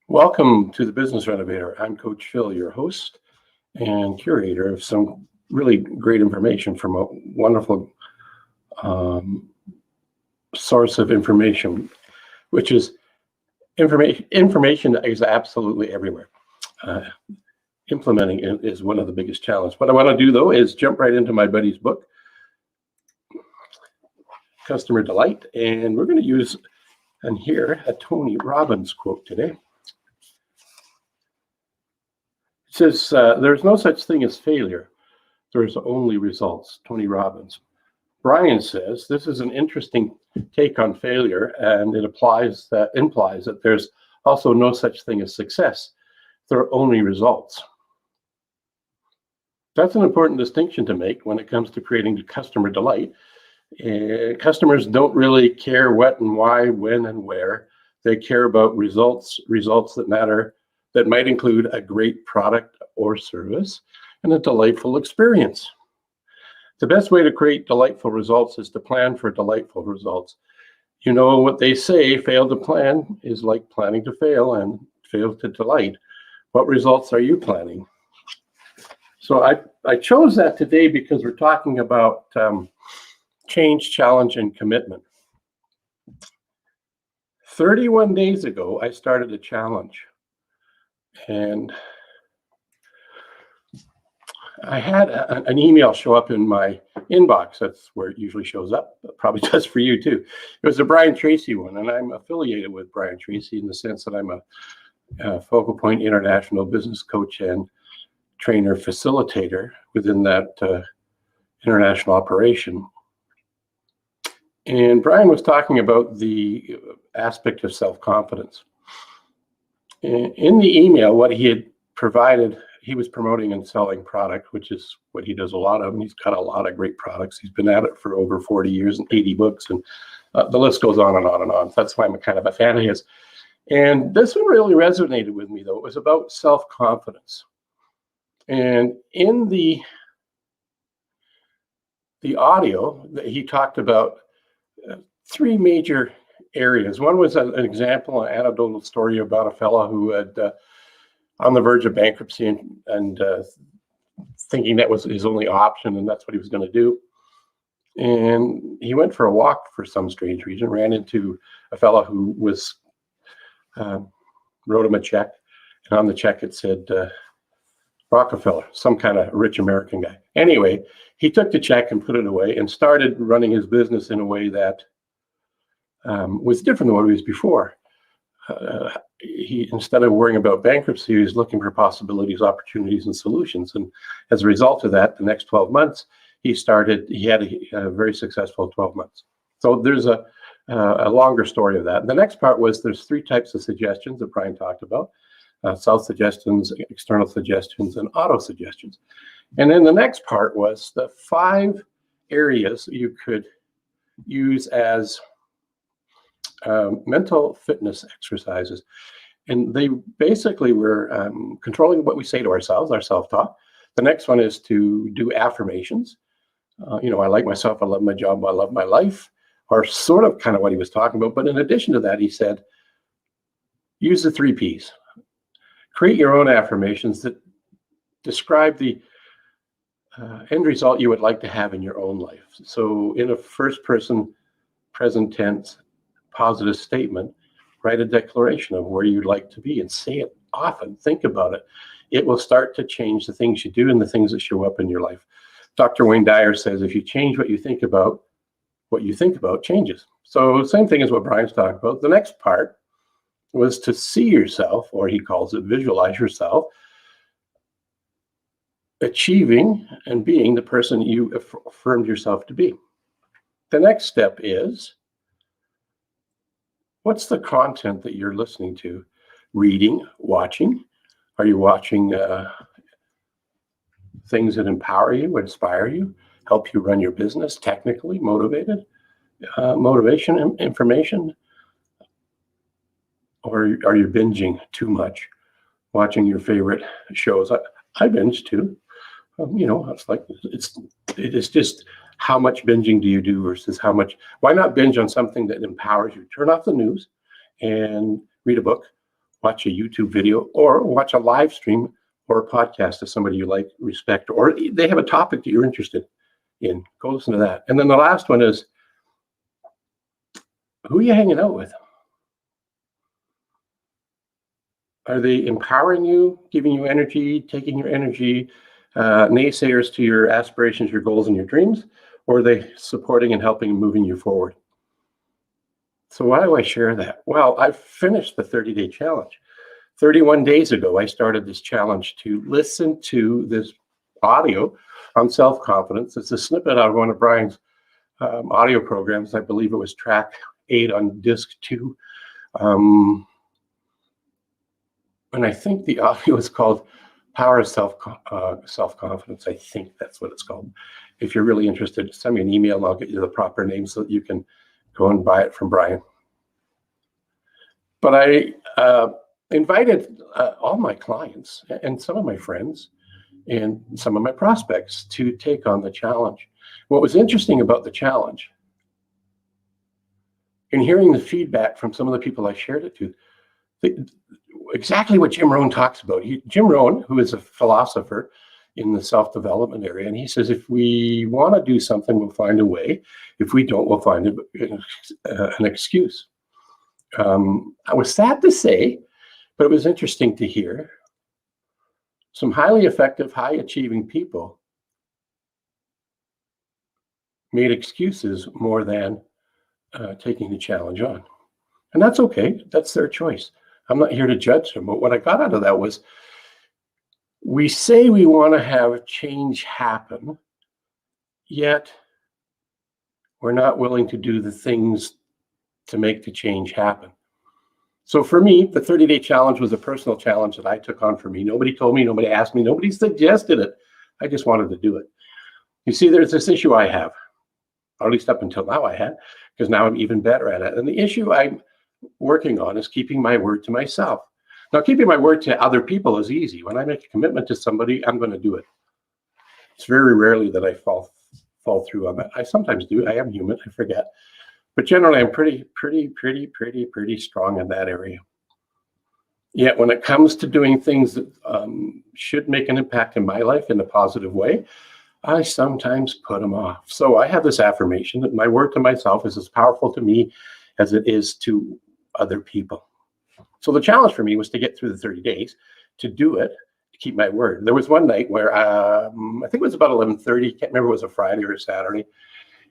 Welcome to the Business Renovator. I'm Coach Phil, your host and curator of some really great information from a wonderful source of information, which is information that is absolutely everywhere. Implementing it is one of the biggest challenges. What I want to do, though, is jump right into my buddy's book, Customer Delight, and we're going to use and hear a Tony Robbins quote today. It says, there's no such thing as failure. There's only results. Tony Robbins. Brian says, this is an interesting take on failure, and it implies that there's also no such thing as success. There are only results. That's an important distinction to make when it comes to creating customer delight. Customers don't really care what and why, when and where. They care about results that matter, that might include a great product or service and a delightful experience. The best way to create delightful results is to plan for delightful results. You know what they say, fail to plan is like planning to fail, and fail to delight. What results are you planning? So I chose that today because we're talking about change, challenge, and commitment. 31 days ago, I started a challenge. And I had an email show up in my inbox. That's where it usually shows up. It probably does for you too. It was a Brian Tracy one, and I'm affiliated with Brian Tracy in the sense that I'm a Focal Point International business coach and trainer facilitator within that international operation. And Brian was talking about the aspect of self-confidence. In the email, what he had provided, he was promoting and selling product, which is what he does a lot of, and he's got a lot of great products. He's been at it for over 40 years and 80 books, and the list goes on and on and on. So that's why I'm kind of a fan of his. And this one really resonated with me, though. It was about self-confidence. And in the audio, he talked about three major areas. One was an example, an anecdotal story about a fellow who had on the verge of bankruptcy and thinking that was his only option and that's what he was going to do. And he went for a walk for some strange reason, ran into a fellow who was wrote him a check, and on the check it said Rockefeller, some kind of rich American guy. Anyway, he took the check and put it away and started running his business in a way that was different than what he was before. He, instead of worrying about bankruptcy, he was looking for possibilities, opportunities, and solutions. And as a result of that, the next 12 months, he had a very successful 12 months. So there's a longer story of that. The next part was there's three types of suggestions that Brian talked about: self-suggestions, external suggestions, and auto-suggestions. And then the next part was the 5 areas you could use as mental fitness exercises. And they basically were controlling what we say to ourselves, our self-talk. The next one is to do affirmations. I like myself, I love my job, I love my life, or sort of kind of what he was talking about. But in addition to that, he said, use the 3 Ps. Create your own affirmations that describe the end result you would like to have in your own life. So in a first person, present tense, positive statement, write a declaration of where you'd like to be and say it often. Think about it. It will start to change the things you do and the things that show up in your life. Dr. Wayne Dyer says, if you change what you think about changes. So same thing as what Brian's talking about. The next part was to see yourself, or he calls it visualize yourself, achieving and being the person you affirmed yourself to be. The next step is, what's the content that you're listening to? Reading, watching? Are you watching things that empower you, inspire you, help you run your business technically, motivation, information? Or are you binging too much, watching your favorite shows? I binge too. It's just how much binging do you do versus how much. Why not binge on something that empowers you? Turn off the news and read a book, watch a YouTube video, or watch a live stream or a podcast of somebody you like, respect, or they have a topic that you're interested in. Go listen to that. And then the last one is, who are you hanging out with? Are they empowering you, giving you energy, taking your energy, naysayers to your aspirations, your goals, and your dreams? Or are they supporting and helping and moving you forward? So why do I share that? Well, I've finished the 30-day challenge. 31 days ago, I started this challenge to listen to this audio on self-confidence. It's a snippet out of one of Brian's audio programs. I believe it was track 8 on disc 2. And I think the audio is called Power of Self-Confidence. I think that's what it's called. If you're really interested, send me an email and I'll get you the proper name so that you can go and buy it from Brian. But I invited all my clients and some of my friends and some of my prospects to take on the challenge. What was interesting about the challenge, in hearing the feedback from some of the people I shared it to, exactly what Jim Rohn talks about. Jim Rohn, who is a philosopher in the self-development area, and he says, if we want to do something, we'll find a way. If we don't, we'll find an excuse. I was sad to say, but it was interesting to hear some highly effective, high-achieving people made excuses more than taking the challenge on. And that's okay. That's their choice. I'm not here to judge them. But what I got out of that was, we say we want to have change happen, yet we're not willing to do the things to make the change happen. So for me, the 30-day challenge was a personal challenge that I took on for me. Nobody told me, nobody asked me, nobody suggested it. I just wanted to do it. You see, there's this issue I have, or at least up until now I had, because now I'm even better at it. And the issue I'm working on is keeping my word to myself. Now, keeping my word to other people is easy. When I make a commitment to somebody, I'm going to do it. It's very rarely that I fall through on that. I sometimes do. I am human. I forget. But generally, I'm pretty strong in that area. Yet when it comes to doing things that should make an impact in my life in a positive way, I sometimes put them off. So I have this affirmation that my word to myself is as powerful to me as it is to other people. So the challenge for me was to get through the 30 days, to do it, to keep my word. There was one night where I think it was about 11:30, can't remember if it was a Friday or a Saturday.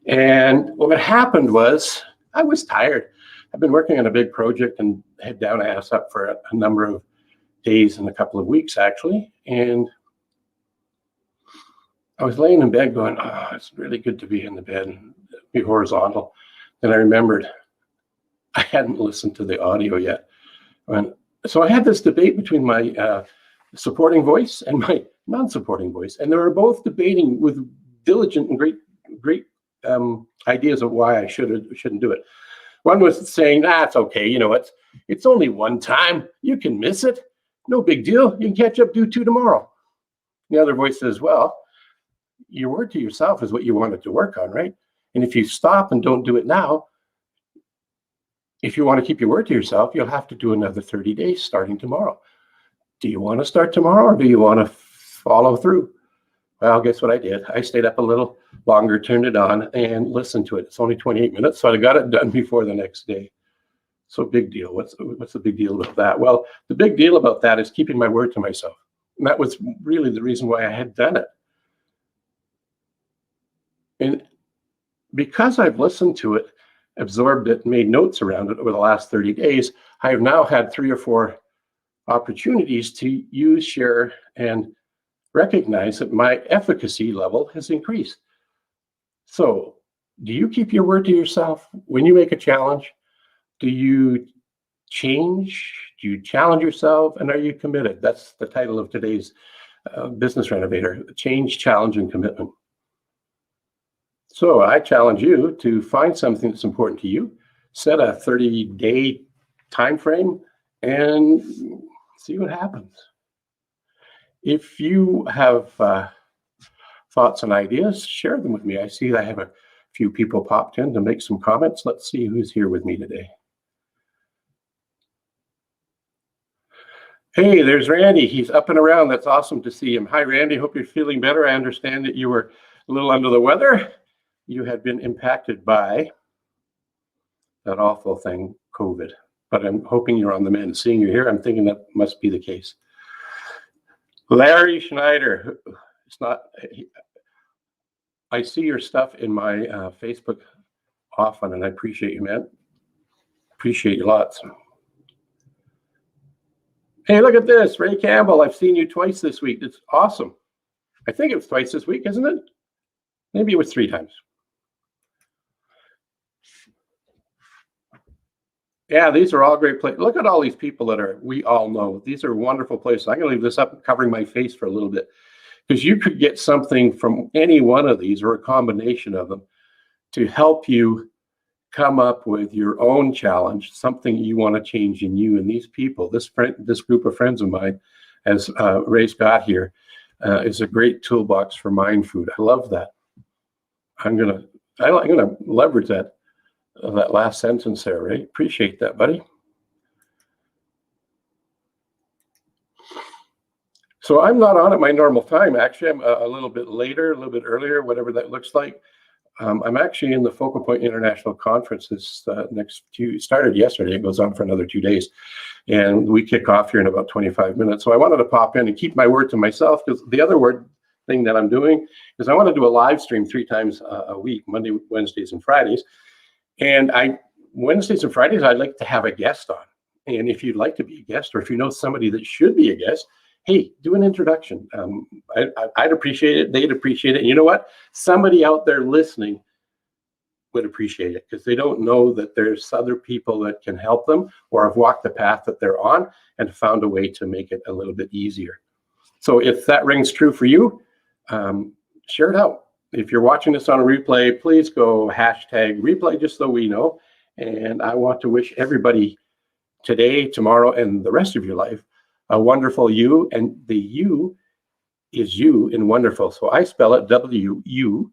And what happened was I was tired. I've been working on a big project and head down, ass up for a number of days and a couple of weeks, actually. And I was laying in bed going, oh, it's really good to be in the bed and be horizontal. Then I remembered I hadn't listened to the audio yet. And so I had this debate between my supporting voice and my non-supporting voice. And they were both debating with diligent and great ideas of why I should or shouldn't do it. One was saying, it's okay. You know, it's only one time. You can miss it. No big deal. You can catch up, do 2 tomorrow. The other voice says, well, your word to yourself is what you wanted to work on, right? And if you stop and don't do it now, if you want to keep your word to yourself, you'll have to do another 30 days starting tomorrow. Do you want to start tomorrow or do you want to follow through? Well, guess what I did? I stayed up a little longer, turned it on, and listened to it. It's only 28 minutes, so I got it done before the next day. So big deal. What's the big deal about that? Well, the big deal about that is keeping my word to myself. And that was really the reason why I had done it. And because I've listened to it, absorbed it, made notes around it over the last 30 days, I have now had 3 or 4 opportunities to use, share, and recognize that my efficacy level has increased. So, do you keep your word to yourself when you make a challenge? Do you change? Do you challenge yourself? And are you committed? That's the title of today's Business Renovator: Change, Challenge, and Commitment. So I challenge you to find something that's important to you, set a 30-day time frame, and see what happens. If you have thoughts and ideas, share them with me. I see I have a few people popped in to make some comments. Let's see who's here with me today. Hey, there's Randy. He's up and around. That's awesome to see him. Hi, Randy. Hope you're feeling better. I understand that you were a little under the weather. You had been impacted by that awful thing, COVID. But I'm hoping you're on the mend. Seeing you here, I'm thinking that must be the case. Larry Schneider. It's not. I see your stuff in my Facebook often, and I appreciate you, man. Appreciate you lots. Hey, look at this, Ray Campbell. I've seen you twice this week. It's awesome. I think it was twice this week, isn't it? Maybe it was 3 times. Yeah, these are all great places. Look at all these people that we all know. These are wonderful places. I'm going to leave this up covering my face for a little bit, because you could get something from any one of these or a combination of them to help you come up with your own challenge, something you want to change in you. And these people, this group of friends of mine, as Ray's got here, is a great toolbox for mind food. I love that. I'm gonna leverage that last sentence there, Ray. Appreciate that, buddy. So I'm not on at my normal time. Actually, I'm a little bit later, a little bit earlier, whatever that looks like. I'm actually in the Focal Point International Conference this started yesterday. It goes on for another 2 days. And we kick off here in about 25 minutes. So I wanted to pop in and keep my word to myself, because the other thing that I'm doing is I want to do a live stream 3 times a week, Monday, Wednesdays, and Fridays. And Wednesdays and Fridays, I'd like to have a guest on. And if you'd like to be a guest, or if you know somebody that should be a guest, hey, do an introduction. I'd appreciate it. They'd appreciate it. And you know what? Somebody out there listening would appreciate it, because they don't know that there's other people that can help them, or have walked the path that they're on and found a way to make it a little bit easier. So if that rings true for you, share it out. If you're watching this on a replay, please go #replay, just so we know. And I want to wish everybody today, tomorrow, and the rest of your life a wonderful you. And the you is you in wonderful. So I spell it WUNDERFUL.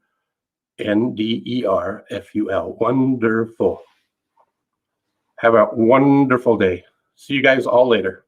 Wonderful. Have a wonderful day. See you guys all later.